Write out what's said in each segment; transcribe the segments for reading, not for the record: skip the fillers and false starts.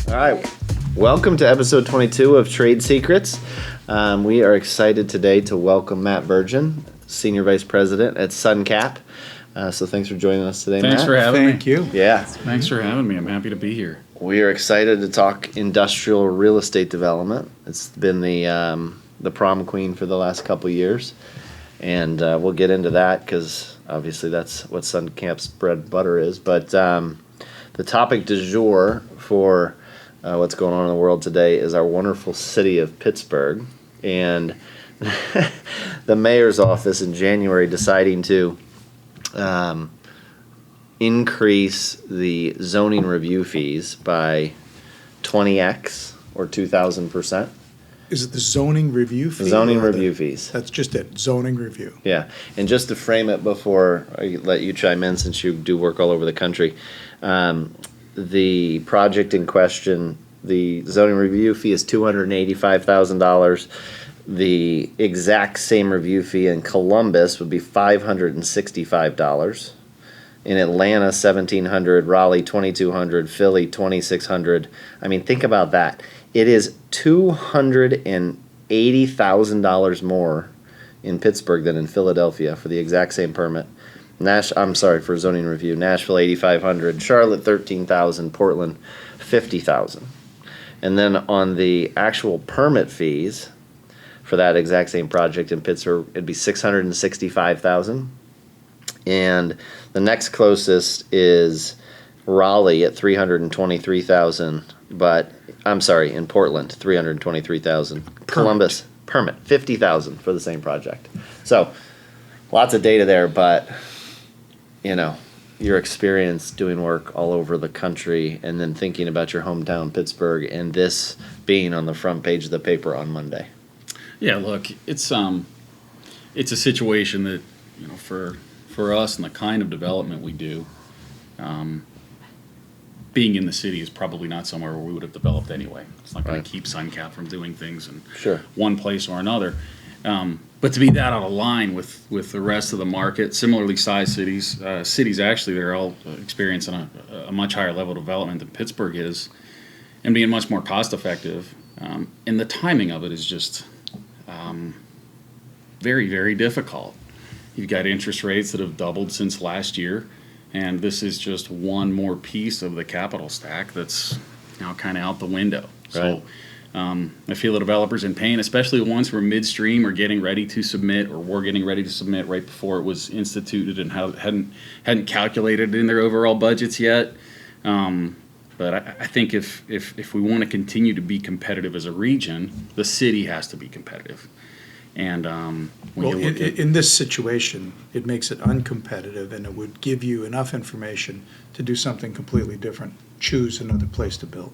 All right. Welcome to episode 22 of Trade Secrets. We are excited today to welcome Matt Virgin, Senior Vice President at SunCap. So thanks for joining us today, Matt. Thanks for having me. Thank you. Yeah. Thanks for having me. I'm happy to be here. We are excited to talk industrial real estate development. It's been the prom queen for the last couple years. And we'll get into that because obviously that's what SunCap's bread and butter is. But the topic du jour for what's going on in the world today is our wonderful city of Pittsburgh. And the mayor's office in January deciding to increase the zoning review fees by 20x or 2,000%. Is it the zoning review fee? Zoning review fees. That's just it, zoning review. Yeah, and just to frame it before I let you chime in, since you do work all over the country, the project in question, the zoning review fee is $285,000. The exact same review fee in Columbus would be $565. In Atlanta, $1,700. Raleigh, $2,200. Philly, $2,600. I mean, think about that. It is $280,000 more in Pittsburgh than in Philadelphia for the exact same permit. For zoning review. Nashville, $8,500. Charlotte, $13,000. Portland, $50,000. And then on the actual permit fees for that exact same project in Pittsburgh, it'd be $665,000. And the next closest is Raleigh at $323,000. But I'm sorry, in Portland, $323,000. Columbus, permit, $50,000 for the same project. So, lots of data there, but you know, your experience doing work all over the country, and then thinking about your hometown, Pittsburgh, and this being on the front page of the paper on Monday. Yeah, look, it's a situation that, you know, for us and the kind of development we do, being in the city is probably not somewhere where we would have developed anyway. It's not going to keep SunCap from doing things in one place or another. But to be that out of line with the rest of the market, similarly sized cities actually that are all experiencing a much higher level of development than Pittsburgh is, and being much more cost effective. And the timing of it is just very, very difficult. You've got interest rates that have doubled since last year, and this is just one more piece of the capital stack that's now kind of out the window. Right. So I feel the developers in pain, especially the ones who are midstream or getting ready to submit, or were getting ready to submit right before it was instituted and hadn't calculated in their overall budgets yet. But I think if we want to continue to be competitive as a region, the city has to be competitive. And in this situation, it makes it uncompetitive, and it would give you enough information to do something completely different. Choose another place to build.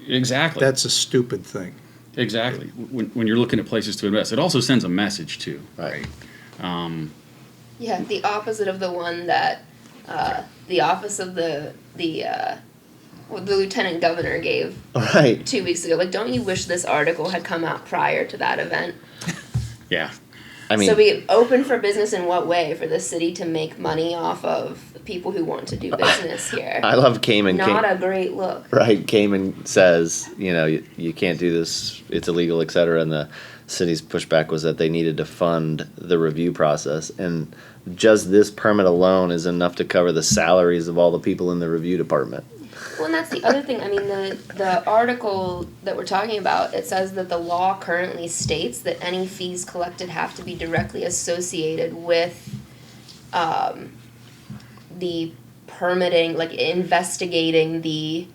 Exactly. That's a stupid thing. Exactly. When you're looking at places to invest, it also sends a message too, right? Yeah, the opposite of the one that the office of the lieutenant governor gave 2 weeks ago. Like, don't you wish this article had come out prior to that event? Yeah. I mean, so be open for business in what way? For the city to make money off of people who want to do business here. I love Cayman. Not a great look. Right. Cayman says, you know, you can't do this, it's illegal, et cetera. And the city's pushback was that they needed to fund the review process. And just this permit alone is enough to cover the salaries of all the people in the review department. Well, and that's the other thing. I mean, the article that we're talking about, it says that the law currently states that any fees collected have to be directly associated with the permitting, like investigating the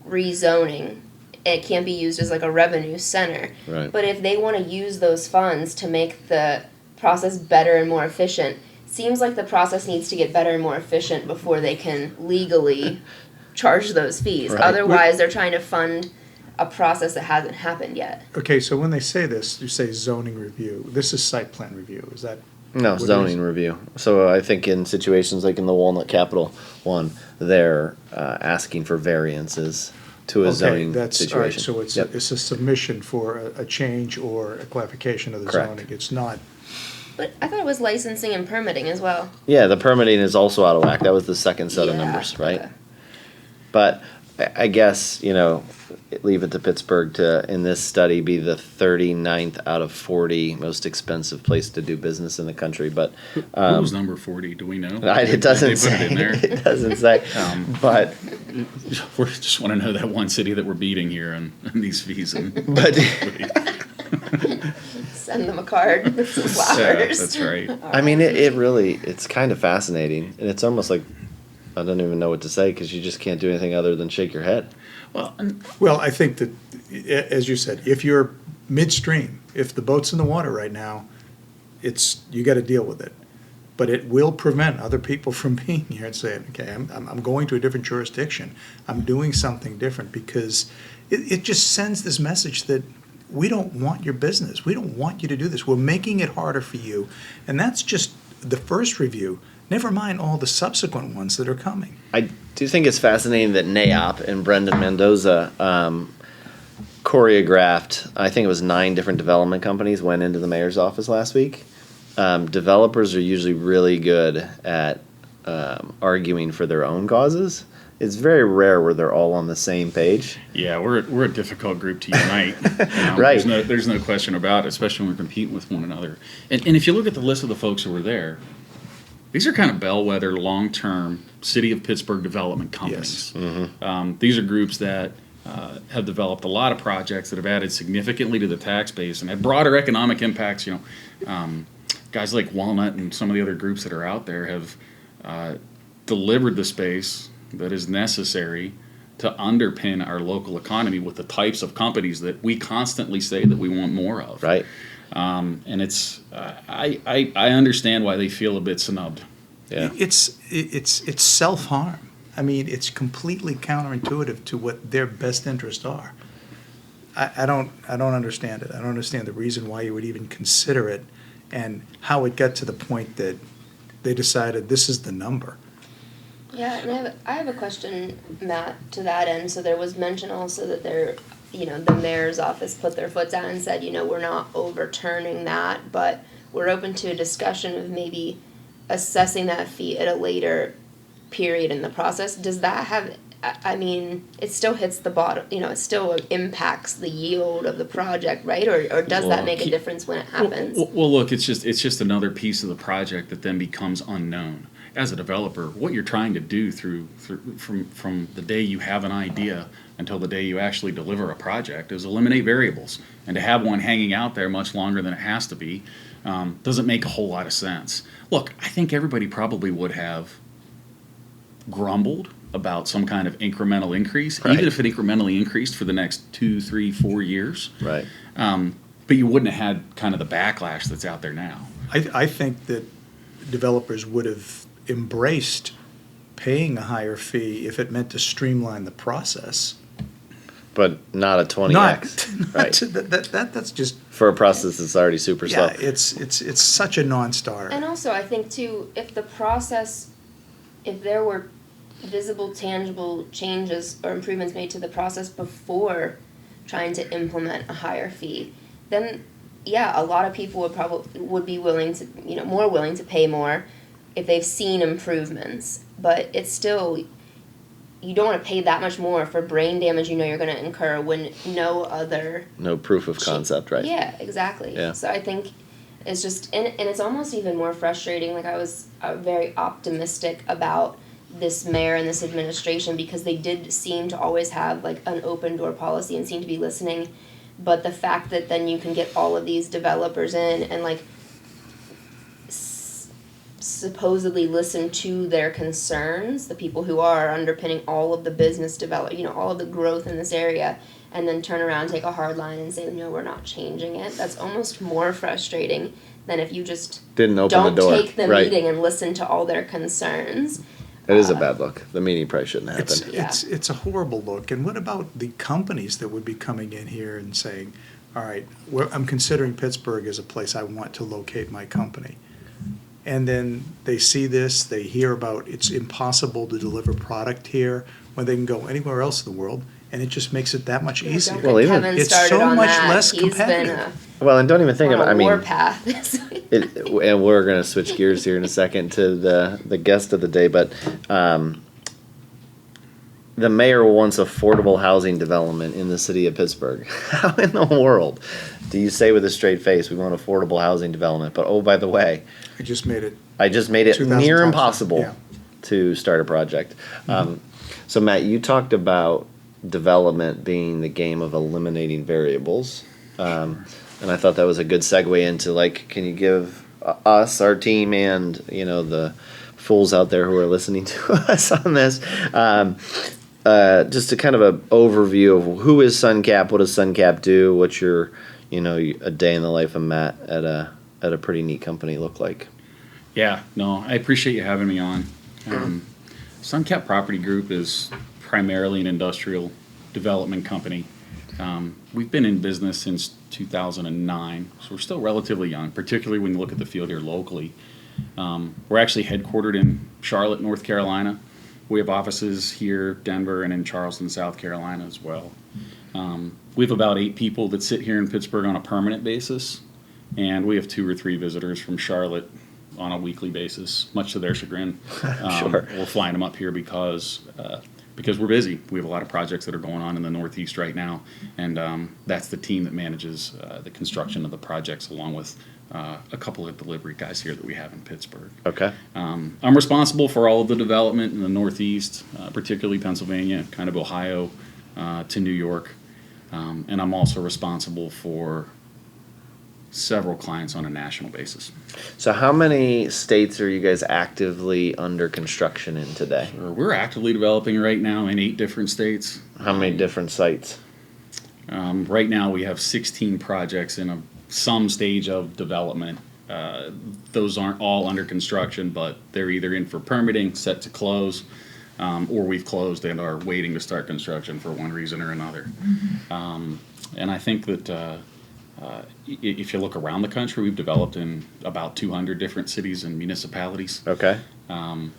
rezoning. It can't be used as like a revenue center. Right. But if they want to use those funds to make the process better and more efficient, seems like the process needs to get better and more efficient before they can legally charge those fees. Right. Otherwise, they're trying to fund a process that hasn't happened yet. Okay, so when they say this, you say zoning review. This is site plan review. Is that? No, zoning review. So I think in situations like in the Walnut Capital one, they're asking for variances to a zoning situation. All right, so it's a submission for a change or a clarification of the zoning. It's not. But I thought it was licensing and permitting as well. Yeah, the permitting is also out of whack. That was the second set of numbers, right? Okay. But I guess, leave it to Pittsburgh to, in this study, be the 39th out of 40 most expensive place to do business in the country. But Who was number 40? Do we know? it doesn't They put say. it in there. It doesn't say. But We just want to know that one city that we're beating here on these fees. And Send them a card with some flowers. Yeah, that's right. I mean, it really, it's kind of fascinating, and it's almost like I don't even know what to say because you just can't do anything other than shake your head. Well, I think that, as you said, if you're midstream, if the boat's in the water right now, you got to deal with it. But it will prevent other people from being here and saying, okay, I'm going to a different jurisdiction. I'm doing something different, because it just sends this message that we don't want your business. We don't want you to do this. We're making it harder for you. And that's just the first review. Never mind all the subsequent ones that are coming. I do think it's fascinating that NAOP and Brendan Mendoza choreographed, I think it was 9 different development companies went into the mayor's office last week. Developers are usually really good at arguing for their own causes. It's very rare where they're all on the same page. Yeah, we're a difficult group to unite. Right. There's no question about it, especially when we're competing with one another. And if you look at the list of the folks who were there, these are kind of bellwether, long-term City of Pittsburgh development companies. Yes. Mm-hmm. These are groups that have developed a lot of projects that have added significantly to the tax base and had broader economic impacts. Guys like Walnut and some of the other groups that are out there have delivered the space that is necessary to underpin our local economy with the types of companies that we constantly say that we want more of. Right. And it's I understand why they feel a bit snubbed. Yeah. It's self-harm. I mean, it's completely counterintuitive to what their best interests are. I don't understand it. I don't understand the reason why you would even consider it, and how it got to the point that they decided this is the number. Yeah, and I have a question, Matt, to that end. So there was mention also that the mayor's office put their foot down and said, we're not overturning that, but we're open to a discussion of maybe assessing that fee at a later period in the process. Does that have, it still hits the bottom, it still impacts the yield of the project, right? Or does that make a difference when it happens? Well, look, it's just another piece of the project that then becomes unknown. As a developer, what you're trying to do from the day you have an idea until the day you actually deliver a project is eliminate variables. And to have one hanging out there much longer than it has to be doesn't make a whole lot of sense. Look, I think everybody probably would have grumbled about some kind of incremental increase, right, even if it incrementally increased for the next 2, 3, 4 years. Right. But you wouldn't have had kind of the backlash that's out there now. I think that developers would have embraced paying a higher fee if it meant to streamline the process. But not a 20x. Right. That's just, for a process that's already super slow. yeah, it's such a non-starter. And also, I think too, if there were visible, tangible changes or improvements made to the process before trying to implement a higher fee, then a lot of people would be willing to, more willing to pay more if they've seen improvements. But it's still, you don't want to pay that much more for brain damage you're going to incur when no proof of concept, right? Yeah, exactly. Yeah. So I think it's just, and it's almost even more frustrating. Like, I was very optimistic about this mayor and this administration because they did seem to always have like an open door policy and seem to be listening. But the fact that then you can get all of these developers in and like supposedly listen to their concerns, the people who are underpinning all of the business all of the growth in this area, and then turn around, take a hard line and say, no, we're not changing it. That's almost more frustrating than if you just don't take the right. meeting and listen to all their concerns. It is a bad look. The meeting probably shouldn't happen. It's a horrible look. And what about the companies that would be coming in here and saying, all right, I'm considering Pittsburgh as a place I want to locate my company. And then they see this, they hear about it's impossible to deliver product here when they can go anywhere else in the world, and it just makes it that much easier. Well, even Kevin it's started so on much that. less He's competitive. Well, and don't even think been about. on a warpath. And we're going to switch gears here in a second to the guest of the day, but the mayor wants affordable housing development in the city of Pittsburgh. How in the world do you say with a straight face, we want affordable housing development, but oh, by the way, I just made it. I just made it 2,000 near times. impossible Yeah. to start a project. So Matt, you talked about development being the game of eliminating variables. And I thought that was a good segue into, like, can you give us, our team, and, the fools out there who are listening to us on this, just a kind of an overview of who is SunCap, what does SunCap do, what's your, a day in the life of Matt at a pretty neat company look like? Yeah, no, I appreciate you having me on. SunCap Property Group is primarily an industrial development company. We've been in business since 2009, so we're still relatively young, particularly when you look at the field here locally. We're actually headquartered in Charlotte, North Carolina. We have offices here, Denver, and in Charleston, South Carolina as well. We have about 8 people that sit here in Pittsburgh on a permanent basis, and we have 2 or 3 visitors from Charlotte on a weekly basis, much to their chagrin. Sure. We're flying them up here because we're busy. We have a lot of projects that are going on in the Northeast right now, and that's the team that manages the construction of the projects, along with a couple of delivery guys here that we have in Pittsburgh. Okay. I'm responsible for all of the development in the Northeast, particularly Pennsylvania, kind of Ohio to New York, and I'm also responsible for several clients on a national basis. So how many states are you guys actively under construction in today? We're actively developing right now in 8 different states. How many different sites? Right now we have 16 projects in some stage of development. Those aren't all under construction, but they're either in for permitting, set to close, or we've closed and are waiting to start construction for one reason or another. And I think that if you look around the country, we've developed in about 200 different cities and municipalities. Okay.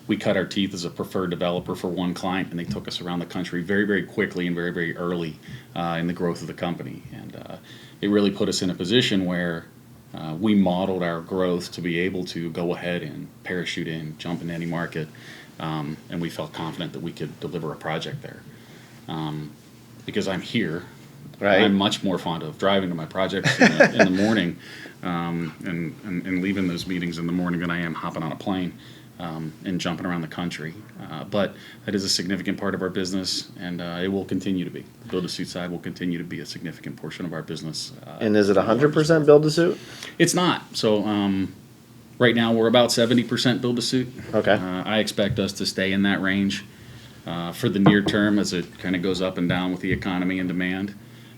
We cut our teeth as a preferred developer for one client, and they took us around the country very, very quickly and very, very early in the growth of the company. And it really put us in a position where we modeled our growth to be able to go ahead and parachute in, jump in any market, and we felt confident that we could deliver a project there. Because I'm here, Right. I'm much more fond of driving to my projects in the morning and leaving those meetings in the morning than I am hopping on a plane and jumping around the country. But that is a significant part of our business, and it will continue to be. The build-to-suit side will continue to be a significant portion of our business. And is it 100% build-to-suit? It's not. So right now we're about 70% build-to-suit. Okay. I expect us to stay in that range for the near term as it kind of goes up and down with the economy and demand.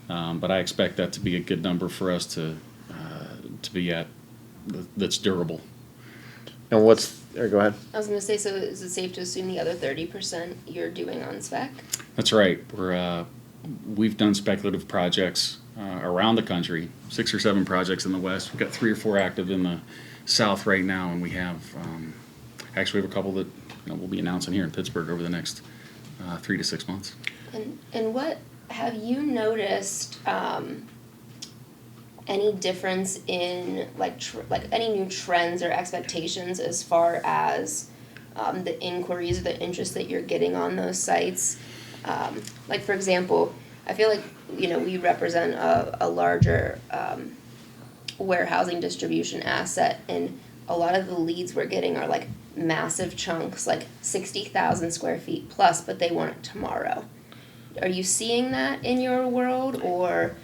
But I expect that to be a good number for us to be at that's durable. And go ahead. I was gonna say, so is it safe to assume the other 30% you're doing on spec? That's right. We've done speculative projects around the country, 6 or 7 projects in the West. We've got 3 or 4 active in the South right now, and we have actually we have a couple that we'll be announcing here in Pittsburgh over the next 3 to 6 months. And what have you noticed? Any difference in like any new trends or expectations as far as the inquiries or the interest that you're getting on those sites? Like, for example, I feel like we represent a larger warehousing distribution asset, and a lot of the leads we're getting are like massive chunks, like 60,000 square feet plus, but they want it tomorrow. Are you seeing that in your world, or?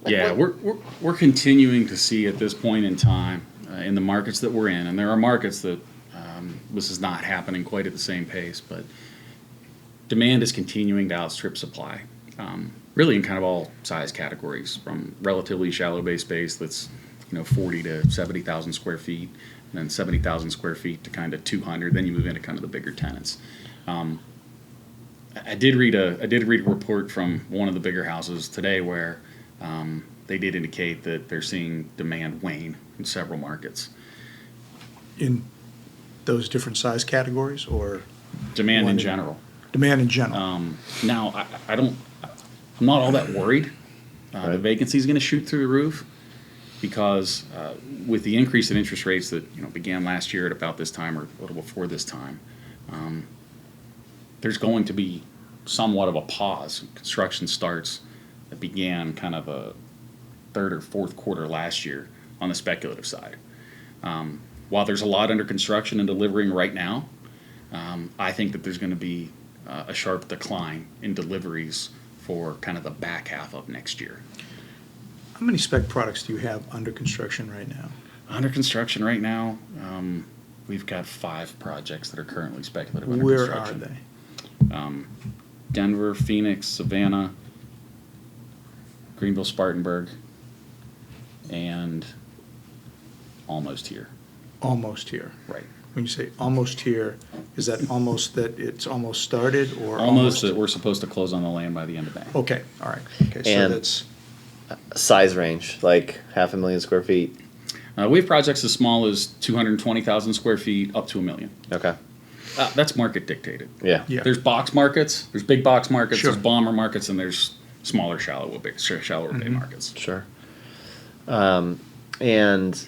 Yeah, we're continuing to see at this point in time in the markets that we're in, and there are markets that this is not happening quite at the same pace, but demand is continuing to outstrip supply, really in kind of all size categories, from relatively shallow bay space that's 40 to 70,000 square feet, and then 70,000 square feet to kind of 200. Then you move into kind of the bigger tenants. I did read a report from one of the bigger houses today where they did indicate that they're seeing demand wane in several markets. In those different size categories, or Demand in general. demand in general? Now, I'm not all that worried. The vacancy is going to shoot through the roof because with the increase in interest rates that began last year at about this time or a little before this time, there's going to be somewhat of a pause. Construction starts that began kind of a third or fourth quarter last year on the speculative side. While there's a lot under construction and delivering right now, I think that there's going to be a sharp decline in deliveries for kind of the back half of next year. How many spec products do you have under construction right now? Under construction right now, we've got 5 projects that are currently speculative under Where construction. are they? Denver, Phoenix, Savannah, Greenville, Spartanburg, and almost here. Almost here. Right. When you say almost here, is that almost that it's almost started or Almost that we're supposed to close on the land by the end of May. Okay, all right. Okay, so And- that's, Size range, like 500,000 square feet. We have projects as small as 220,000 square feet up to $1 million. Okay. That's market dictated. Yeah. yeah. There's box markets, there's big box markets, Sure. there's bomber markets, and there's smaller, shallower bay Mm-hmm. markets. Sure. And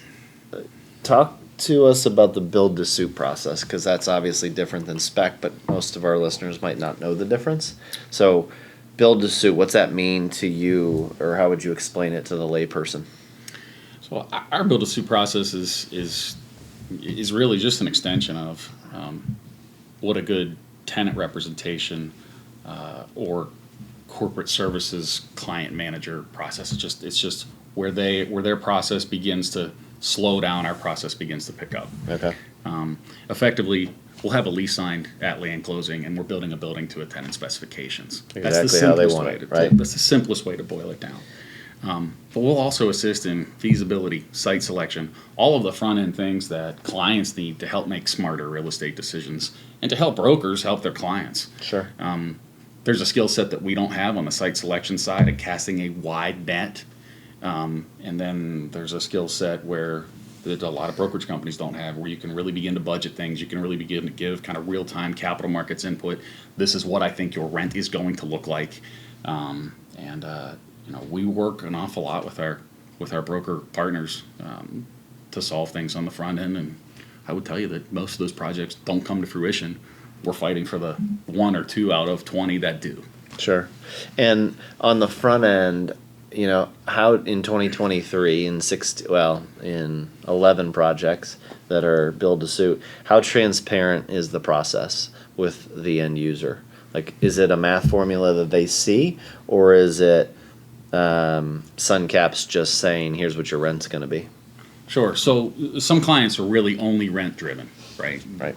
talk to us about the build-to-suit process, because that's obviously different than spec, but most of our listeners might not know the difference. So, build-to-suit, what's that mean to you, or how would you explain it to the layperson? So our build-to-suit process is really just an extension of what a good tenant representation or corporate services client manager process. It's just where their process begins to slow down, our process begins to pick up. Okay. Effectively, we'll have a lease signed at land closing, and we're building a building to a tenant specifications. Exactly how they want it, right? That's the simplest way to boil it down. But we'll also assist in feasibility, site selection, all of the front end things that clients need to help make smarter real estate decisions, and to help brokers help their clients. Sure. There's a skill set that we don't have on the site selection side and casting a wide net. And then there's a skill set that a lot of brokerage companies don't have, where you can really begin to budget things. You can really begin to give kind of real-time capital markets input. This is what I think your rent is going to look like. We work an awful lot with our broker partners to solve things on the front end. And I would tell you that most of those projects don't come to fruition. We're fighting for the 1 or 2 out of 20 that do. Sure. And on the front end, how in 2023 in 11 projects that are build to suit, how transparent is the process with the end user? Like, is it a math formula that they see, or is it SunCap's just saying, here's what your rent's going to be? Sure. So some clients are really only rent driven, right? Right.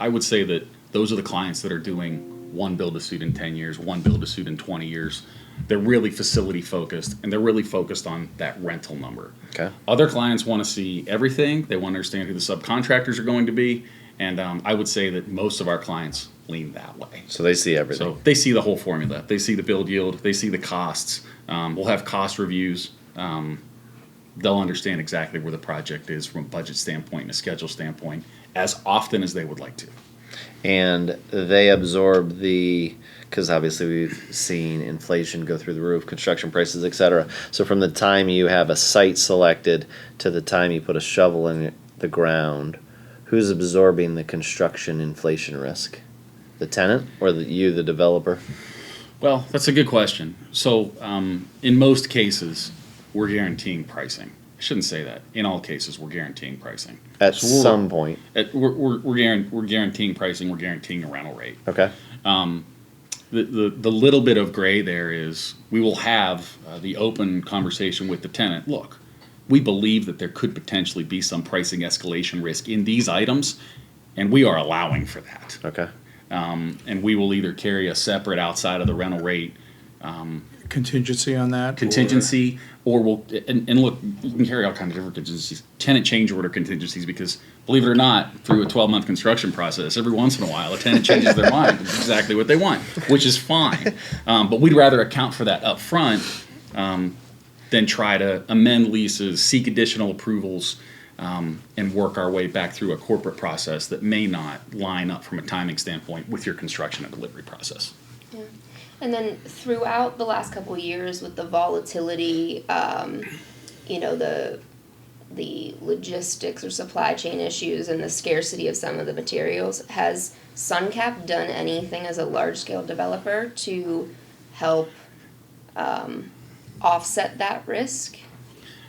I would say that those are the clients that are doing one build to suit in 10 years, one build to suit in 20 years. They're really facility focused, and they're really focused on that rental number. Okay. Other clients want to see everything. They want to understand who the subcontractors are going to be. And I would say that most of our clients lean that way. So they see everything. So they see the whole formula. They see the build yield. They see the costs. We'll have cost reviews. They'll understand exactly where the project is from a budget standpoint and a schedule standpoint as often as they would like to. And they absorb because obviously we've seen inflation go through the roof, construction prices, et cetera. So from the time you have a site selected to the time you put a shovel in the ground, who's absorbing the construction inflation risk? The tenant or the developer? Well, that's a good question. So in most cases, we're guaranteeing pricing. I shouldn't say that. In all cases, we're guaranteeing pricing. At some point. We're guaranteeing pricing. We're guaranteeing a rental rate. Okay. The little bit of gray there is we will have the open conversation with the tenant. Look, we believe that there could potentially be some pricing escalation risk in these items, and we are allowing for that. Okay. And we will either carry a separate outside of the rental rate contingency on that? contingency, or we'll and look, you can carry all kinds of different contingencies. Tenant change order contingencies, because believe it or not, through a 12-month construction process, every once in a while a tenant changes their mind. It's exactly what they want, which is fine. But we'd rather account for that up front than try to amend leases, seek additional approvals, and work our way back through a corporate process that may not line up from a timing standpoint with your construction and delivery process. Yeah. And then throughout the last couple of years with the volatility, the the logistics or supply chain issues and the scarcity of some of the materials. Has SunCap done anything as a large-scale developer to help offset that risk?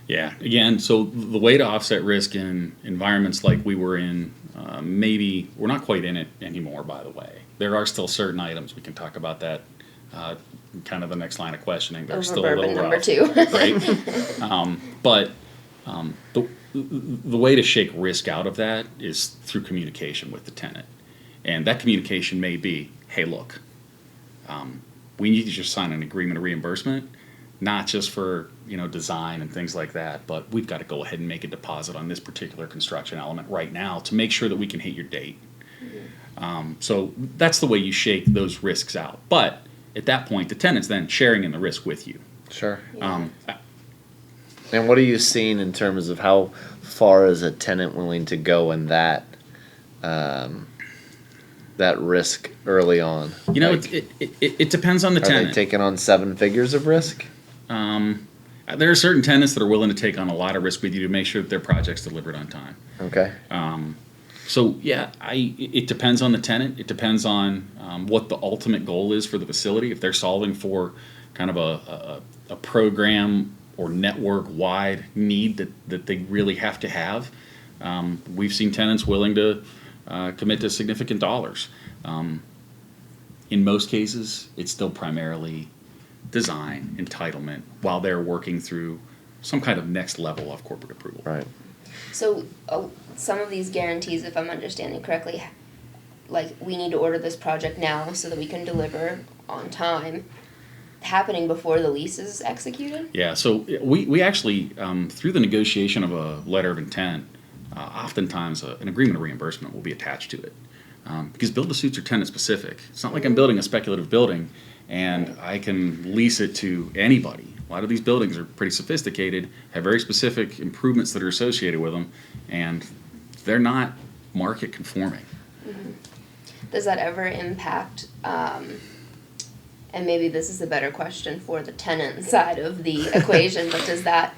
Yeah, again, so the way to offset risk in environments like we were in, maybe we're not quite in it anymore, by the way. There are still certain items, we can talk about that, kind of the next line of questioning. They're Over still a bourbon little number rough, 2. right? But the way to shake risk out of that is through communication with the tenant. And that communication may be, hey, look, we need to just sign an agreement of reimbursement, not just for design and things like that, but we've got to go ahead and make a deposit on this particular construction element right now to make sure that we can hit your date. So that's the way you shake those risks out. But at that point, the tenant's then sharing in the risk with you. Sure. Yeah. And what are you seeing in terms of how far is a tenant willing to go in that that risk early on? Like, it depends on the are tenant. they taking on 7 figures of risk? There are certain tenants that are willing to take on a lot of risk with you to make sure that their project's delivered on time. Okay. So yeah, it depends on the tenant. It depends on what the ultimate goal is for the facility. If they're solving for kind of a program or network-wide need that they really have to have, we've seen tenants willing to commit to significant dollars. In most cases, it's still primarily design, entitlement, while they're working through some kind of next level of corporate approval. Right. So some of these guarantees, if I'm understanding correctly, like we need to order this project now so that we can deliver on time, happening before the lease is executed? Yeah, so we actually, through the negotiation of a letter of intent, oftentimes an agreement of reimbursement will be attached to it. Because build-to-suits are tenant-specific. It's not like I'm building a speculative building and I can lease it to anybody. A lot of these buildings are pretty sophisticated, have very specific improvements that are associated with them, and they're not market conforming. Mm-hmm. Does that ever impact, and maybe this is a better question for the tenant side of the equation, but does that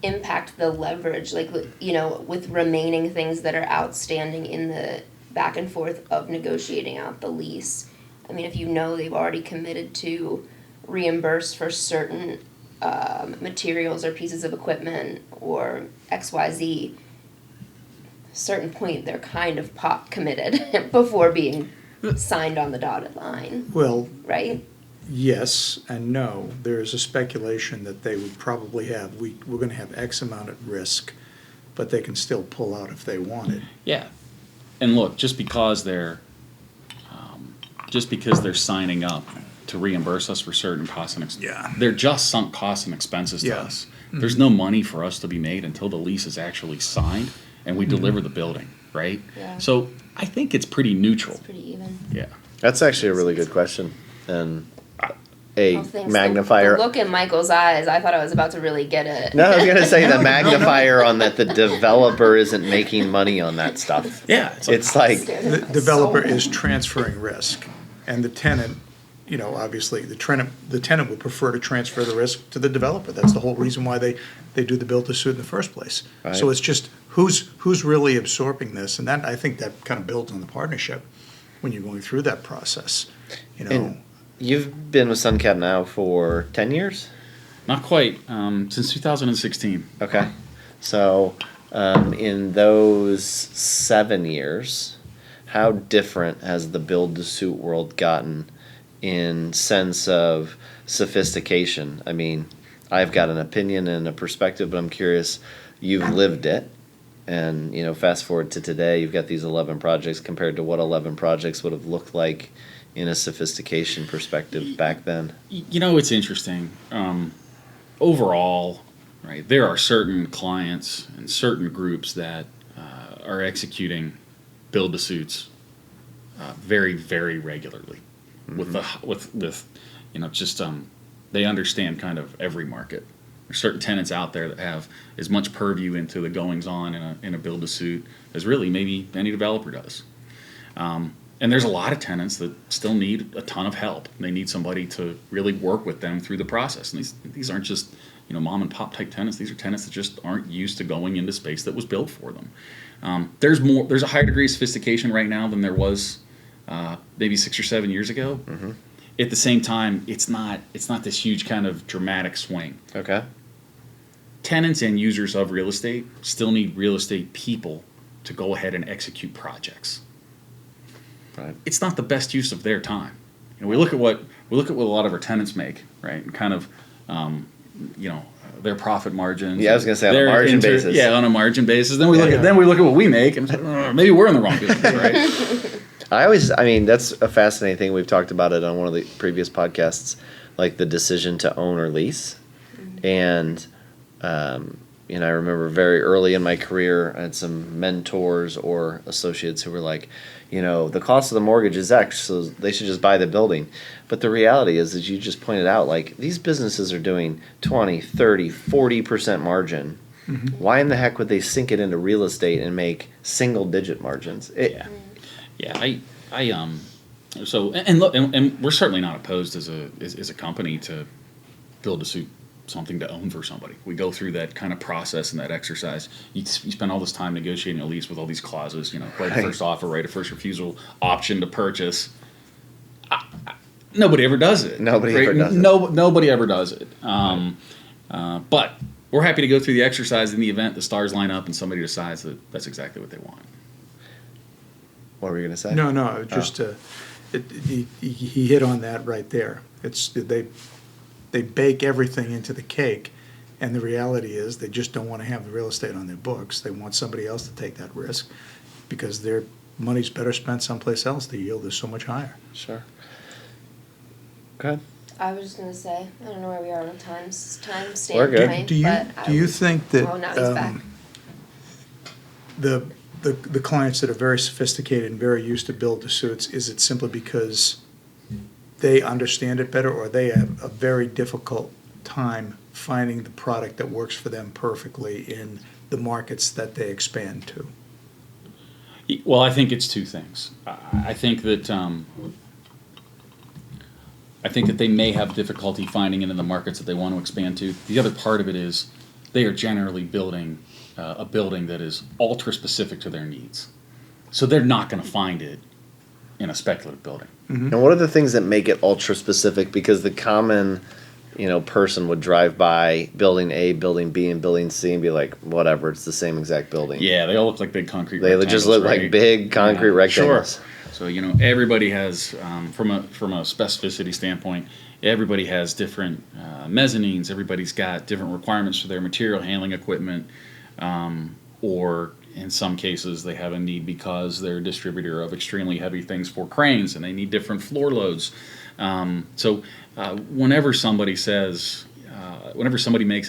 impact the leverage, like, with remaining things that are outstanding in the back and forth of negotiating out the lease? I mean, if they've already committed to reimburse for certain materials or pieces of equipment or XYZ, certain point they're kind of committed before being signed on the dotted line. Well, right? Yes and no. There's a speculation that they would probably have, we're going to have X amount at risk, but they can still pull out if they wanted. Yeah, and look, just because they're signing up to reimburse us for certain costs and they're just sunk costs and expenses to us. Mm-hmm. There's no money for us to be made until the lease is actually signed and we deliver the building, right? Yeah. So I think it's pretty neutral. It's pretty even. Yeah. That's actually a really good question. And a Thanks. magnifier. The look in Michael's eyes, I thought I was about to really get it. No, I was going to say the magnifier on that the developer isn't making money on that stuff. Yeah. It's like The developer is transferring risk, and the tenant, obviously, the tenant would prefer to transfer the risk to the developer. That's the whole reason why they do the build-to-suit in the first place. Right. So it's just who's really absorbing this, and I think that kind of builds on the partnership when you're going through that process. And you've been with SunCap now for 10 years? Not quite, since 2016. Okay. So in those 7 years, how different has the build-to-suit world gotten in sense of sophistication? I mean, I've got an opinion and a perspective, but I'm curious, you've lived it. And, fast forward to today, you've got these 11 projects compared to what 11 projects would have looked like in a sophistication perspective back then. It's interesting. Overall, right, there are certain clients and certain groups that are executing build-to-suits very, very regularly. Mm-hmm. They understand kind of every market. There's certain tenants out there that have as much purview into the goings-on in a build-to-suit as really maybe any developer does. And there's a lot of tenants that still need a ton of help. They need somebody to really work with them through the process. And these aren't just, mom and pop type tenants. These are tenants that just aren't used to going into space that was built for them. There's a higher degree of sophistication right now than there was maybe 6 or 7 years ago. Mm-hmm. At the same time, it's not this huge kind of dramatic swing. Okay. Tenants and users of real estate still need real estate people to go ahead and execute projects. Right. It's not the best use of their time. We look at what a lot of our tenants make, right? And kind of, their profit margins. Yeah, I was going to say on a margin basis. Yeah, on a margin basis. Then we look at what we make, and maybe we're in the wrong business, right? That's a fascinating thing. We've talked about it on one of the previous podcasts, like the decision to own or lease, and. I remember very early in my career, I had some mentors or associates who were like, the cost of the mortgage is X, so they should just buy the building. But the reality is, as you just pointed out, like these businesses are doing 20, 30, 40% margin. Mm-hmm. Why in the heck would they sink it into real estate and make single digit margins? So look, and we're certainly not opposed as a company to build to suit something to own for somebody. We go through that kind of process and that exercise. You spend all this time negotiating a lease with all these clauses, right of first offer, right of first refusal, option to purchase. Nobody ever does it. Nobody ever does it. But we're happy to go through the exercise in the event the stars line up and somebody decides that that's exactly what they want. What were you going to say? No, just he hit on that right there. They bake everything into the cake, and the reality is they just don't want to have the real estate on their books. They want somebody else to take that risk because their money's better spent someplace else. The yield is so much higher. Sure. Go ahead. I was just going to say, I don't know where we are on the time standpoint. We're good. Do you think that now he's back. the clients that are very sophisticated and very used to build-to-suits, is it simply because they understand it better, or they have a very difficult time finding the product that works for them perfectly in the markets that they expand to? Well, I think it's two things. I think that they may have difficulty finding it in the markets that they want to expand to. The other part of it is they are generally building a building that is ultra specific to their needs, so they're not going to find it in a speculative building. Mm-hmm. And what are the things that make it ultra specific? Because the common, person would drive by building A, building B, and building C and be like, whatever, it's the same exact building. Yeah, they all look like big concrete rectangles. They just look like big concrete rectangles. Sure. So, everybody has, from a specificity standpoint, everybody has different mezzanines. Everybody's got different requirements for their material handling equipment, or in some cases, they have a need because they're a distributor of extremely heavy things for cranes, and they need different floor loads. Whenever somebody makes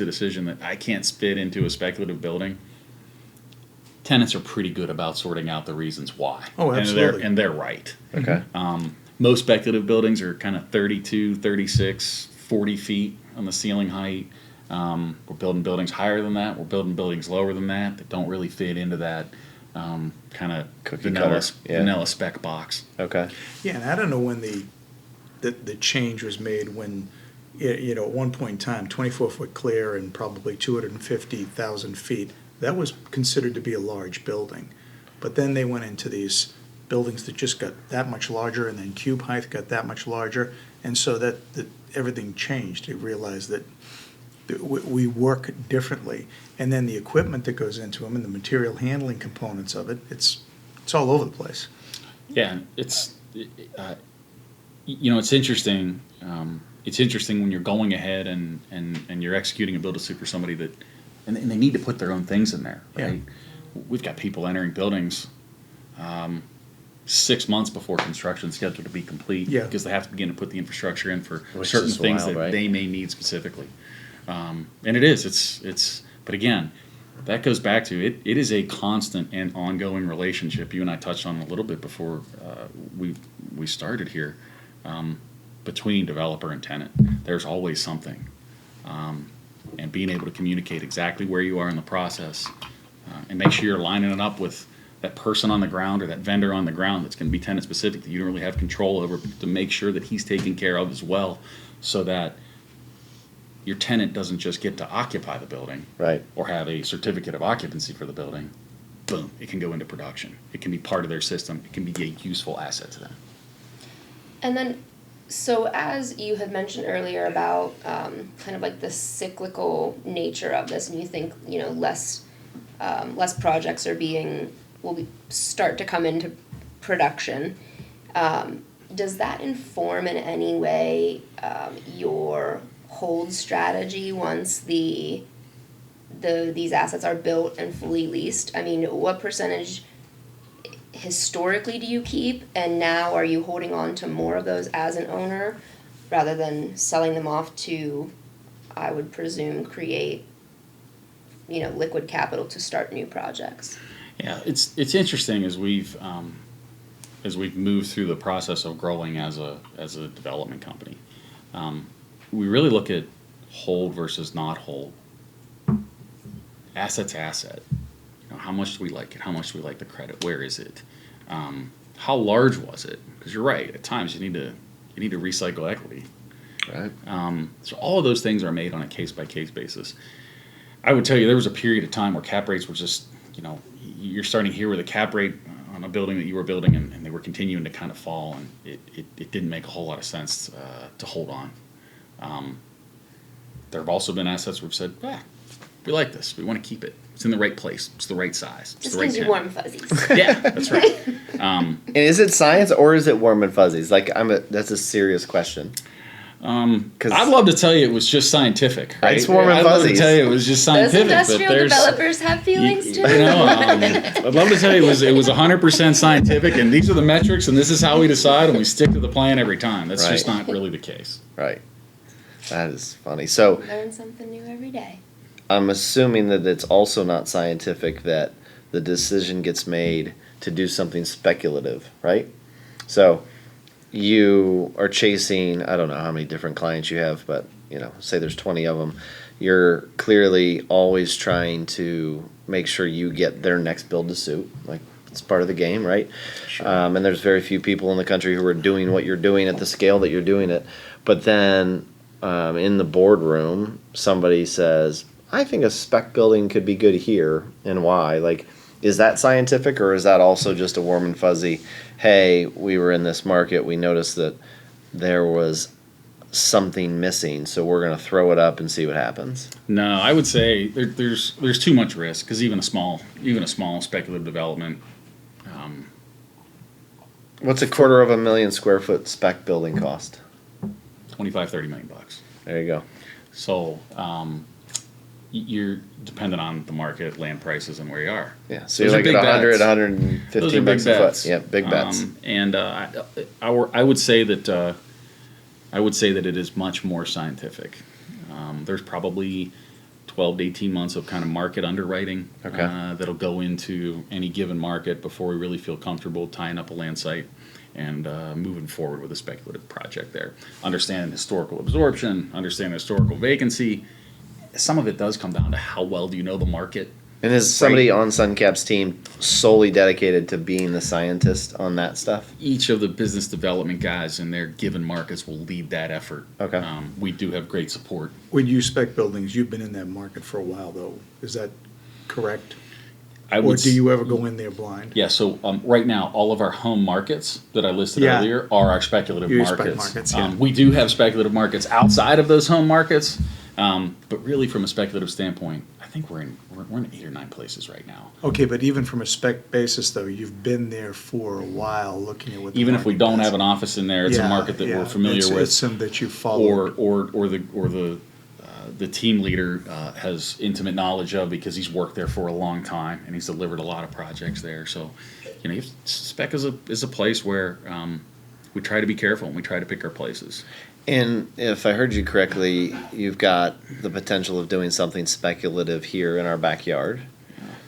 a decision that I can't fit into a speculative building, tenants are pretty good about sorting out the reasons why. Oh, absolutely. And they're right. Okay. Most speculative buildings are kind of 32, 36, 40 feet on the ceiling height. We're building buildings higher than that. We're building buildings lower than that don't really fit into that kind of vanilla spec box. Okay. Yeah, and I don't know when the change was made when, at one point in time, 24-foot clear and probably 250,000 feet, that was considered to be a large building. But then they went into these buildings that just got that much larger, and then cube height got that much larger, and so that everything changed. They realized that we work differently, and then the equipment that goes into them and the material handling components of it, it's all over the place. Yeah, it's interesting. It's interesting when you're going ahead and you're executing a build-to-suit for somebody that, and they need to put their own things in there, right? Yeah. We've got people entering buildings 6 months before construction is scheduled to be complete, because they have to begin to put the infrastructure in for certain things that they may need specifically. And it is. But again, that goes back to it. It is a constant and ongoing relationship. You and I touched on it a little bit before we started here, between developer and tenant. There's always something, and being able to communicate exactly where you are in the process, and make sure you're lining it up with that person on the ground or that vendor on the ground that's going to be tenant specific that you don't really have control over, to make sure that he's taken care of as well, so that your tenant doesn't just get to occupy the building, Right. or have a certificate of occupancy for the building. Boom, it can go into production. It can be part of their system. It can be a useful asset to them. And then, so as you had mentioned earlier about kind of like the cyclical nature of this, and you think, you know, less projects start to come into production. Does that inform in any way your hold strategy once these assets are built and fully leased? I mean, what percentage historically do you keep, and now are you holding on to more of those as an owner rather than selling them off to, I would presume, create, you know, liquid capital to start new projects? Yeah, it's interesting as we've moved through the process of growing as a development company. We really look at hold versus not hold. Asset's asset. You know, how much do we like it? How much do we like the credit? Where is it? How large was it? Because you're right. At times you need to recycle equity. Right. So all of those things are made on a case by case basis. I would tell you there was a period of time where cap rates were just, you know, you're starting here with a cap rate on a building that you were building, and they were continuing to kind of fall, and it didn't make a whole lot of sense to hold on. There have also been assets where we've said, we like this. We want to keep it. It's in the right place. It's the right size. It's Just the right gives you tenant. warm fuzzies. Yeah, that's right. And is it science or is it warm and fuzzies? Like, that's a serious question. I'd love to tell you it was just scientific. Right? It's warm and I'd love to fuzzies. tell you it was just Those scientific. industrial but there's, developers have feelings too. You know, I'd love to tell you it was 100% scientific, and these are the metrics, and this is how we decide, and we stick to the plan every time. That's just Right. not really the case. Right. That is funny. So Learn something new every day. I'm assuming that it's also not scientific that the decision gets made to do something speculative, right? So you are chasing, I don't know how many different clients you have, but, you know, say there's 20 of them. You're clearly always trying to make sure you get their next build to suit. Like, it's part of the game, right? Sure. And there's very few people in the country who are doing what you're doing at the scale that you're doing it. But then in the boardroom, somebody says, I think a spec building could be good here, and why? Like, is that scientific, or is that also just a warm and fuzzy, hey, we were in this market, we noticed that there was something missing, so we're going to throw it up and see what happens? No, I would say there's too much risk, because even a small speculative development. What's $250,000 square foot spec building cost? $25-30 million. There you go. So you're dependent on the market, land prices, and where you are. Yeah, so Those you're are like at big 100, bets. 115 Those are big bucks a bets. foot. Yeah, big bets. And I would say that it is much more scientific. There's probably 12 to 18 months of kind of market underwriting Okay. that'll go into any given market before we really feel comfortable tying up a land site and moving forward with a speculative project there. Understanding historical absorption, understanding historical vacancy. Some of it does come down to how well do you know the market. And is somebody on SunCap's team solely dedicated to being the scientist on that stuff? Each of the business development guys in their given markets will lead that effort. Okay. We do have great support. When you spec buildings, you've been in that market for a while, though. Is that correct? I Or would do you ever go in there blind? Yeah, so right now, all of our home markets that I listed Yeah. earlier are our speculative Your spec markets. markets, yeah. We do have speculative markets outside of those home markets, but really from a speculative standpoint, I think we're in 8 or 9 places right now. Okay, but even from a spec basis, though, you've been there for a while looking at what the Even if we market don't does. have an office in there, it's a Yeah, market that yeah. we're familiar It's with. some that you follow. Or the team leader has intimate knowledge of because he's worked there for a long time and he's delivered a lot of projects there. So, you know, spec is a place where we try to be careful and we try to pick our places. And if I heard you correctly, you've got the potential of doing something speculative here in our backyard.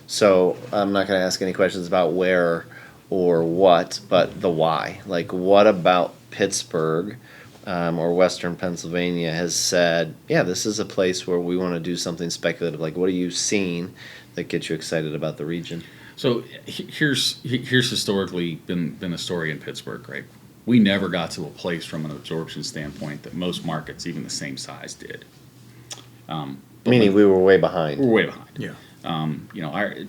So I'm not going to ask any questions about where or what, but the why. Like, what about Pittsburgh or Western Pennsylvania has said, yeah, this is a place where we want to do something speculative? Like, what are you seeing that gets you excited about the region? So here's historically been the story in Pittsburgh, right? We never got to a place from an absorption standpoint that most markets, even the same size, did. Meaning we were way behind. We're way behind. Yeah.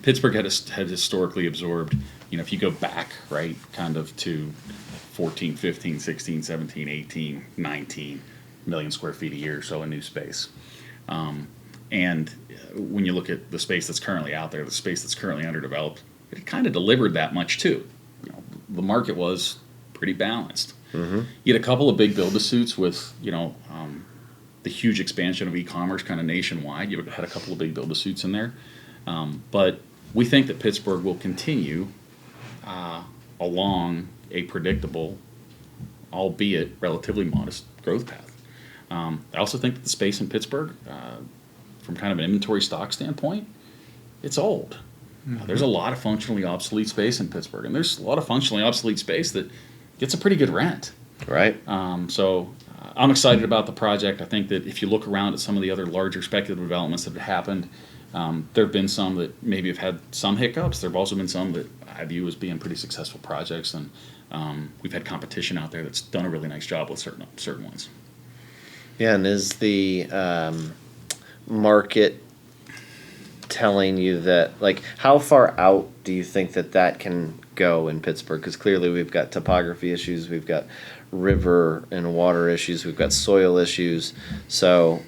Pittsburgh had historically absorbed, if you go back, right, kind of to 14, 15, 16, 17, 18, 19 million square feet a year, so a new space. And when you look at the space that's currently out there, the space that's currently underdeveloped, it kind of delivered that much too. The market was pretty balanced. You had a couple of big build-to-suits with, the huge expansion of e-commerce kind of nationwide. You had a couple of big build-to-suits in there. But we think that Pittsburgh will continue along a predictable, albeit relatively modest, growth path. I also think that the space in Pittsburgh, from kind of an inventory stock standpoint, it's old. There's a lot of functionally obsolete space in Pittsburgh, and there's a lot of functionally obsolete space that gets a pretty good rent. Right. So I'm excited about the project. I think that if you look around at some of the other larger speculative developments that have happened, there have been some that maybe have had some hiccups. There have also been some that I view as being pretty successful projects, and we've had competition out there that's done a really nice job with certain ones. Yeah, and is the market telling you that, like, how far out do you think that can go in Pittsburgh? Because clearly we've got topography issues, we've got river and water issues, we've got soil issues. So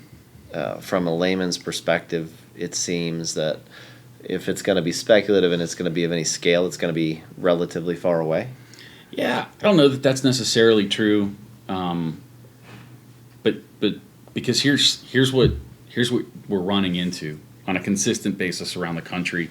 from a layman's perspective, it seems that if it's going to be speculative and it's going to be of any scale, it's going to be relatively far away. Yeah, I don't know that that's necessarily true, but because here's what we're running into on a consistent basis around the country.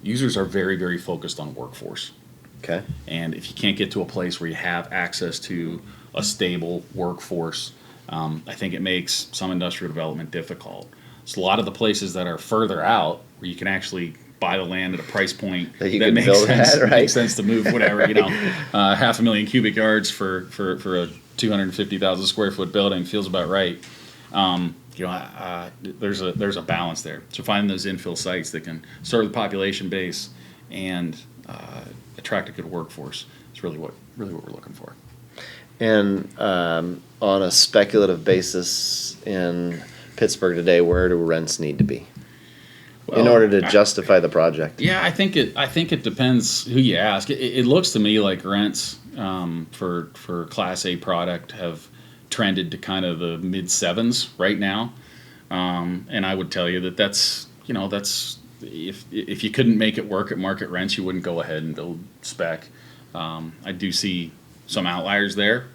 Users are very, very focused on workforce. Okay. And if you can't get to a place where you have access to a stable workforce, I think it makes some industrial development difficult. So a lot of the places that are further out, where you can actually buy the land at a price point that makes build sense, at, right? makes sense to move whatever, 500,000 cubic yards for a 250,000 square foot building feels about right. There's a balance there. So finding those infill sites that can serve the population base and attract a good workforce is really what we're looking for. And on a speculative basis in Pittsburgh today, where do rents need to be in order to justify the project? Yeah, I think it depends who you ask. It looks to me like rents for Class A product have trended to kind of the mid 7s right now, and I would tell you that's if you couldn't make it work at market rents, you wouldn't go ahead and build spec. I do see some outliers there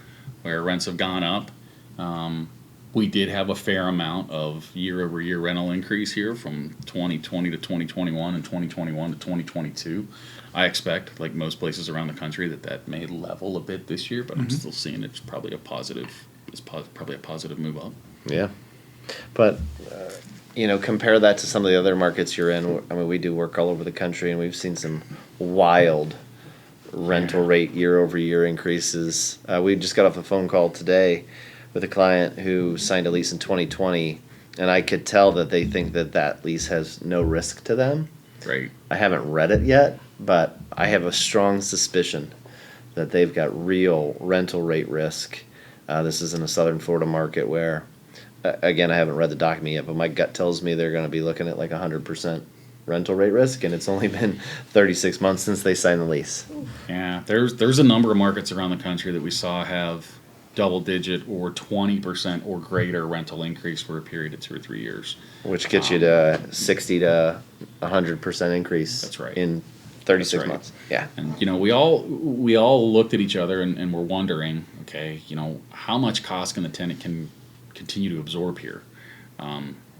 where rents have gone up. We did have a fair amount of year-over-year rental increase here from 2020 to 2021 and 2021 to 2022. I expect, like most places around the country, that may level a bit this year, but I'm still seeing it's probably a positive. It's probably a positive move up. Yeah, but compare that to some of the other markets you're in. I mean, we do work all over the country, and we've seen some wild rental rate year-over-year increases. We just got off a phone call today with a client who signed a lease in 2020, and I could tell that they think that lease has no risk to them. Right. I haven't read it yet, but I have a strong suspicion that they've got real rental rate risk. This is in a southern Florida market where, again, I haven't read the document yet, but my gut tells me they're going to be looking at like 100% rental rate risk, and it's only been 36 months since they signed the lease. Yeah, there's a number of markets around the country that we saw have double-digit or 20% or greater rental increase for a period of 2 or 3 years, which gets you to 60 to 100% increase. That's right. In 36 months. Yeah. And we all looked at each other and were wondering, okay, how much cost can the tenant can continue to absorb here,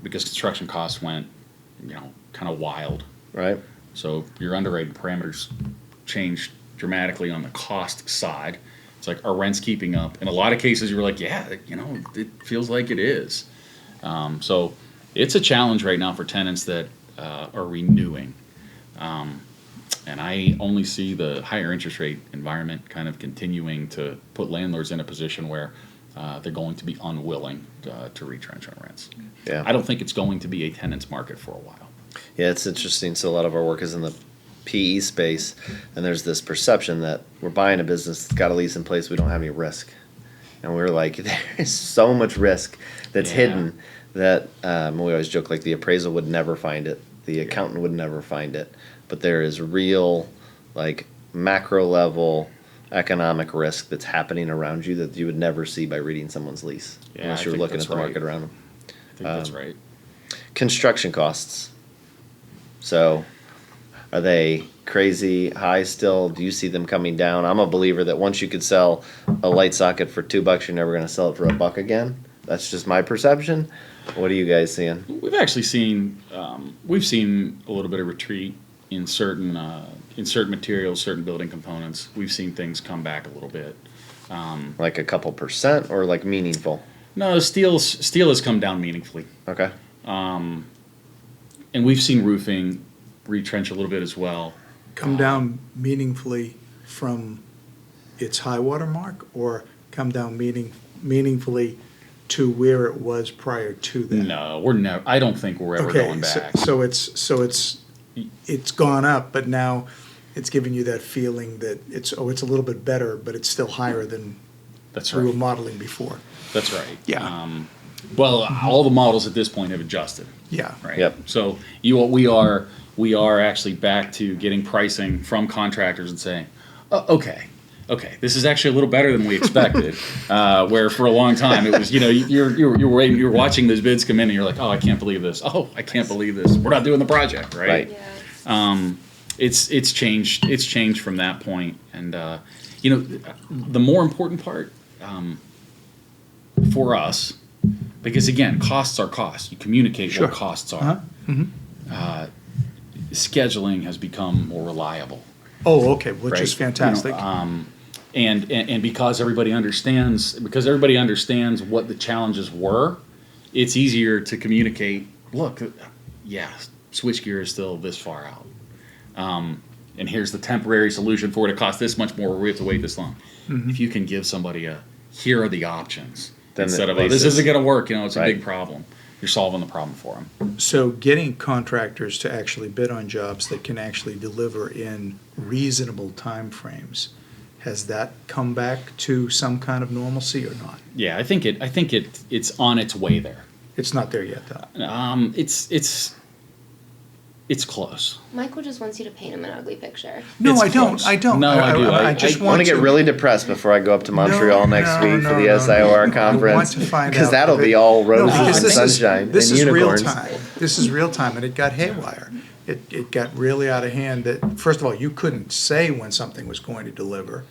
because construction costs went, kind of wild. Right. So your underwriting parameters changed dramatically on the cost side. It's like, are rents keeping up? In a lot of cases, you were like, yeah, it feels like it is. So it's a challenge right now for tenants that are renewing. And I only see the higher interest rate environment kind of continuing to put landlords in a position where they're going to be unwilling to retrench on rents. Yeah. I don't think it's going to be a tenant's market for a while. Yeah, it's interesting. So a lot of our work is in the PE space, and there's this perception that we're buying a business that's got a lease in place, we don't have any risk. And we're like, there's so much risk that's hidden that we always joke like the appraisal would never find it, the accountant would never find it, but there is real like macro level economic risk that's happening around you that you would never see by reading someone's lease unless you were looking at the market around them. I think that's right. Construction costs. So are they crazy high still? Do you see them coming down? I'm a believer that once you could sell a light socket for $2, you're never going to sell it for $1 again. That's just my perception. What are you guys seeing? We've actually seen we've seen a little bit of retreat in certain materials, certain building components. We've seen things come back a little bit. Like a couple percent or like meaningful? No, steel has come down meaningfully. Okay. And we've seen roofing retrench a little bit as well. Come down meaningfully from its high water mark, or come down meaningfully to where it was prior to that? No, we're never. I don't think we're ever going back. So it's gone up, but now it's giving you that feeling that it's a little bit better, but it's still higher than That's we were right. modeling before. That's right. Yeah. Well, all the models at this point have adjusted. Yeah. Right. Yep. So we are actually back to getting pricing from contractors and saying, oh, okay, this is actually a little better than we expected. Where for a long time it was, you're waiting, you're watching those bids come in and you're like, oh, I can't believe this. Oh, I can't believe this. We're not doing the project, right? Yeah. It's changed from that point, and the more important part for us, because again, costs are costs. You communicate Sure. what costs are. Uh-huh. Scheduling has become more reliable. Oh, okay, which right? is fantastic. And because everybody understands what the challenges were, it's easier to communicate. Look, switchgear is still this far out, and here's the temporary solution for it. It costs this much more. We have to wait this long. Mm-hmm. If you can give somebody here are the options Then instead of at least this isn't going to work. It's a Right. big problem. You're solving the problem for them. So getting contractors to actually bid on jobs that can actually deliver in reasonable timeframes, has that come back to some kind of normalcy or not? Yeah, I think it's on its way there. It's not there yet, though. It's close. Michael just wants you to paint him an ugly picture. No, It's I don't. close. I don't. No, I do. I just I want to get really depressed before I go up to Montreal next week for the SIOR conference. I want to find out. Because that'll be all roses and sunshine This and is real unicorns. time. This is real time, and it got haywire. It got really out of hand. That first of all, you couldn't say when something was going to deliver,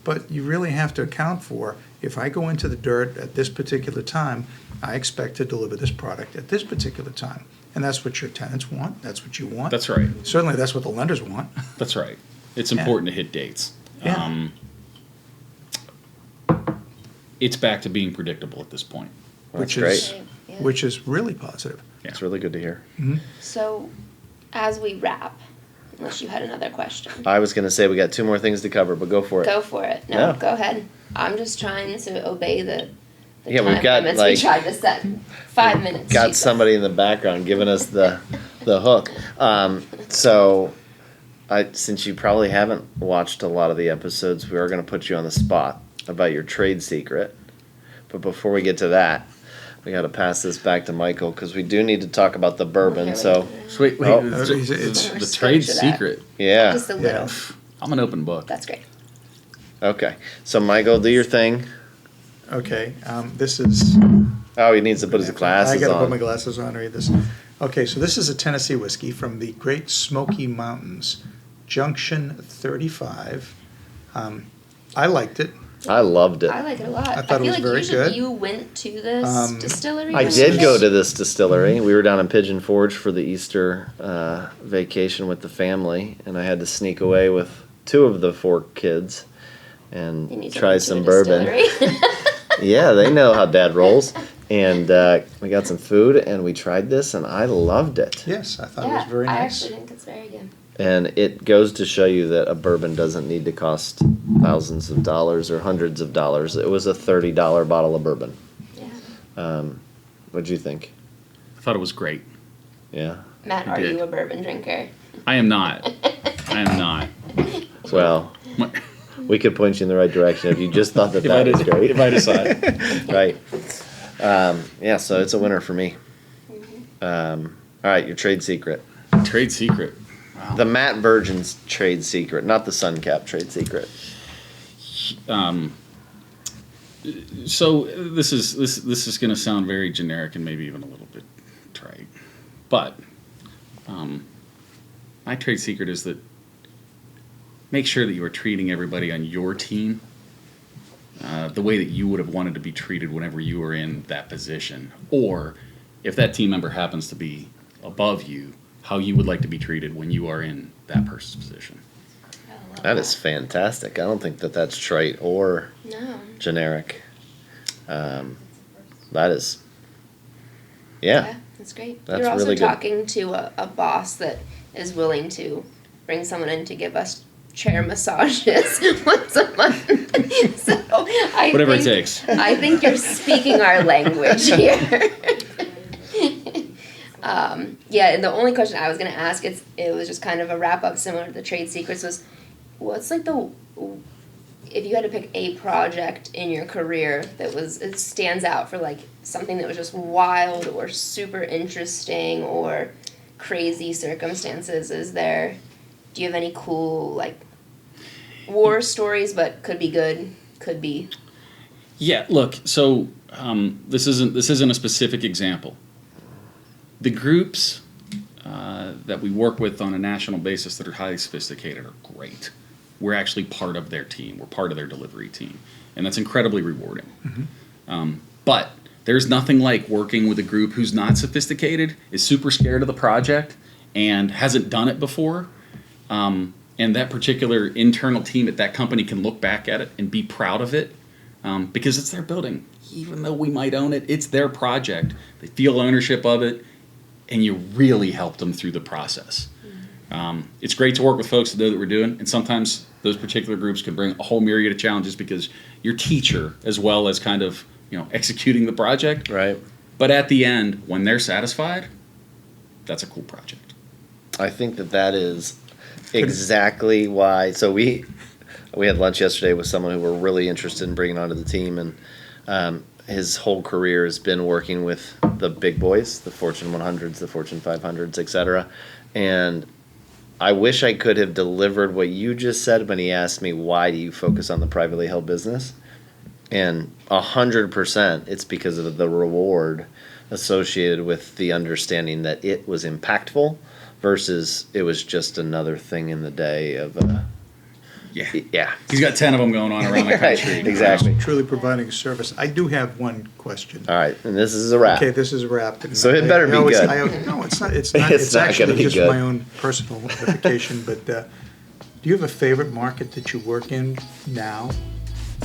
but you really have to account for, if I go into the dirt at this particular time, I expect to deliver this product at this particular time. And that's what your tenants want. That's what you want. That's right. Certainly, that's what the lenders want. That's right. It's important to hit dates. Yeah. It's back to being predictable at this point. which That's is great. Yeah. which is really positive. It's really good to hear. So, as we wrap, unless you had another question, I was going to say we got 2 more things to cover, but go for it. go for it. No, No. go ahead. I'm just trying to obey the Yeah, we've time got, limits like- we tried to set. 5 minutes. Got Jesus. somebody in the background giving us the hook. So, since you probably haven't watched a lot of the episodes, we are going to put you on the spot about your trade secret. But before we get to that, we got to pass this back to Michael because we do need to talk about the bourbon. Okay, So, So wait, Oh. the trade Sketch of that. secret. yeah. Just a little. I'm an open book. That's great. Okay. So, Michael, do your thing. Okay, this is. Oh, he needs to put his glasses I gotta put my on. glasses on to read this. Okay, so this is a Tennessee whiskey from the Great Smoky Mountains, Junction 35. I liked it. I loved it. I like it a lot. I thought it feel was like very good. You went to this distillery. I when did you go went? to this distillery. We were down in Pigeon Forge for the Easter vacation with the family, and I had to sneak away with 2 of the 4 kids And and you took try them to some a bourbon. distillery. Yeah, they know how Dad rolls. And we got some food, and we tried this, and I loved it. Yes, I thought it Yeah, was very I nice. actually think it's very good. And it goes to show you that a bourbon doesn't need to cost thousands of dollars or hundreds of dollars. It was a $30 bottle of bourbon. Yeah. What'd you think? I thought it was great. Yeah. Matt, You are did. you a bourbon drinker? I am not. I'm not. Well, we could point you in the right direction if you just thought that was great. If I decide. Right. Yeah, so it's a winner for me. All right, your trade secret. Trade secret. Wow. The Matt Virgin's trade secret, not the Suncap trade secret. So this is going to sound very generic and maybe even a little bit trite, but my trade secret is that make sure that you are treating everybody on your team the way that you would have wanted to be treated whenever you were in that position, or if that team member happens to be above you, how you would like to be treated when you are in that person's position. That is fantastic. I don't think that that's trite or generic. That is, Yeah, that's great. That's You're also really good. talking to a boss that is willing to bring someone in to give us chair massages once a month. So Whatever it takes. I think you're speaking our language here. Yeah, and the only question I was going to ask, it was just kind of a wrap up similar to the trade secrets, was what's like if you had to pick a project in your career that it stands out for like something that was just wild or super interesting or crazy circumstances, do you have any cool like war stories, but could be good, could be? Yeah, look, so this isn't a specific example. The groups that we work with on a national basis that are highly sophisticated are great. We're actually part of their team. We're part of their delivery team. And that's incredibly rewarding. Mm-hmm. But there's nothing like working with a group who's not sophisticated, is super scared of the project, and hasn't done it before. And that particular internal team at that company can look back at it and be proud of it because it's their building. Even though we might own it, it's their project. They feel ownership of it, and you really helped them through the process. It's great to work with folks that know that we're doing, and sometimes those particular groups can bring a whole myriad of challenges because your teacher, as well as kind of executing the project. Right. But at the end, when they're satisfied, that's a cool project. I think that is exactly why. So we had lunch yesterday with someone who we're really interested in bringing onto the team, and his whole career has been working with the big boys, the Fortune 100s, the Fortune 500s, etc. And I wish I could have delivered what you just said when he asked me, why do you focus on the privately held business? And 100%, it's because of the reward associated with the understanding that it was impactful versus it was just another thing in the day of yeah. He's got 10 of them going on around the country. Right, exactly. Truly providing a service. I do have one question. All right, and this is a wrap. Okay, this is a wrap. So it better be good. No, it's not. It's not. It's It's not actually gonna be just good. my own personal edification. But do you have a favorite market that you work in now?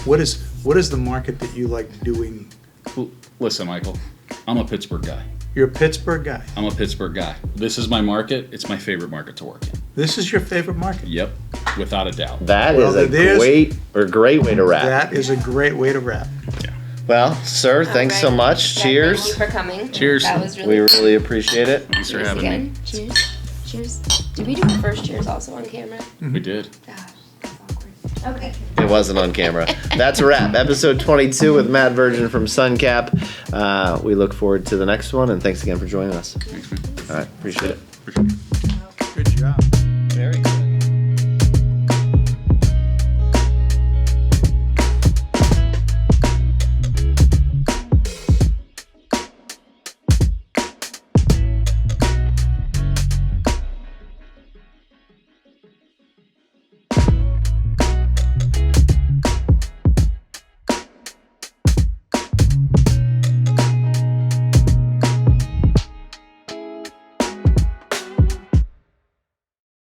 What is the market that you like doing? Listen, Michael, I'm a Pittsburgh guy. You're a Pittsburgh guy. I'm a Pittsburgh guy. This is my market. It's my favorite market to work in. This is your favorite market. Yep, without a doubt. That is a great way to wrap. That is a great way to wrap. Yeah. Well, sir, thanks so Alright. much. Yeah, Cheers. Thank you for coming. Cheers. That was We really really appreciate it. Thanks for Cheers having again. me. Cheers. Cheers. Did we do the first cheers also on camera? We did. Gosh, that's awkward. Okay. It wasn't on camera. That's a wrap. Episode 22 with Matt Virgin from Suncap. We look forward to the next one, and thanks again for joining us. Thanks, man. All right, appreciate it. Appreciate it.